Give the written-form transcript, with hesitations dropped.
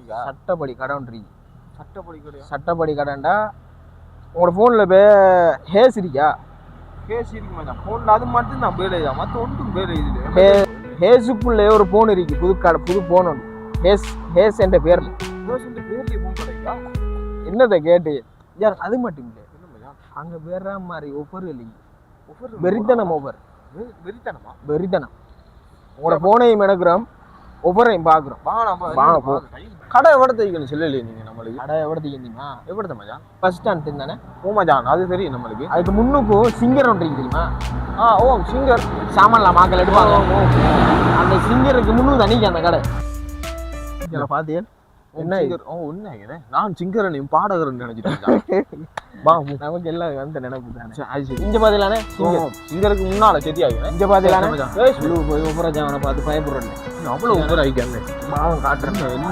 இருக்கா? சட்டப்படி கடை ஒன்று இருக்கு. சட்டப்படி கடையா? சட்டப்படி கடைண்டா உங்களோட ஃபோனில் ஹேஸ் இருக்கா? ஹேஸ் இருக்கு மச்சான். ஃபோனில் அது மட்டும் நான் பேர் எழுதா, மற்ற ஒன்றும் பேர் எழுதிடு. ஹேஸுக்குள்ளே ஒரு ஃபோன் இருக்கு, புது ஃபோன் ஒன்று. ஹேஸ் என்ற பேரில். ஹேஸ் இந்த பேர்லேயே ஃபோன் கிடைக்கா? என்னதை கேட்டு யார் அது மட்டும் இல்லை, அங்கே வேற மாதிரி ஒவ்வொரு வெறித்தனம் ஒவ்வொரு வெறித்தனமா? வெறித்தனம். உங்களோட ஃபோனையும் எடுக்கிறோம், ஒவ்வொரையும் பார்க்குறோம். வாங்க போ. கடை எவ்வளோ தைக்கணும் சொல்லலையே நீங்கள் நம்மளுக்கு? கடை எவ்வளோ தைக்கணுமா? எவ்வளோ மச்சான்? பஸ் ஸ்டாண்ட் தானே? ஓ மச்சான், அது தெரியும் நம்மளுக்கு. அதுக்கு முன்னுக்கும் சிங்கர் ஒன்று இருக்கு தெரியுமா? ஓ சிங்கர் சாமான்லாம் மாக்கள் எடுப்பாங்க. அந்த சிங்கருக்கு முன்னு தனிக்கு அந்த கடை. இதில் பார்த்தீங்க என்ன ஒன்று நான் சிங்கரனையும் பாடகரன் நினைச்சிட்டேன். நமக்கு எல்லாம் வந்து நினைப்பு தானே. இங்க பாத்தீங்களானே சிங்கருக்கு முன்னால செடி ஆகும். இங்க பாத்தீங்களானே போய் ஒவ்வொரு ஜாவனை பார்த்து பயப்படுறேன். அவ்வளவு ஒவ்வொரு ஆகிக்காங்க காட்டுறேன். என்ன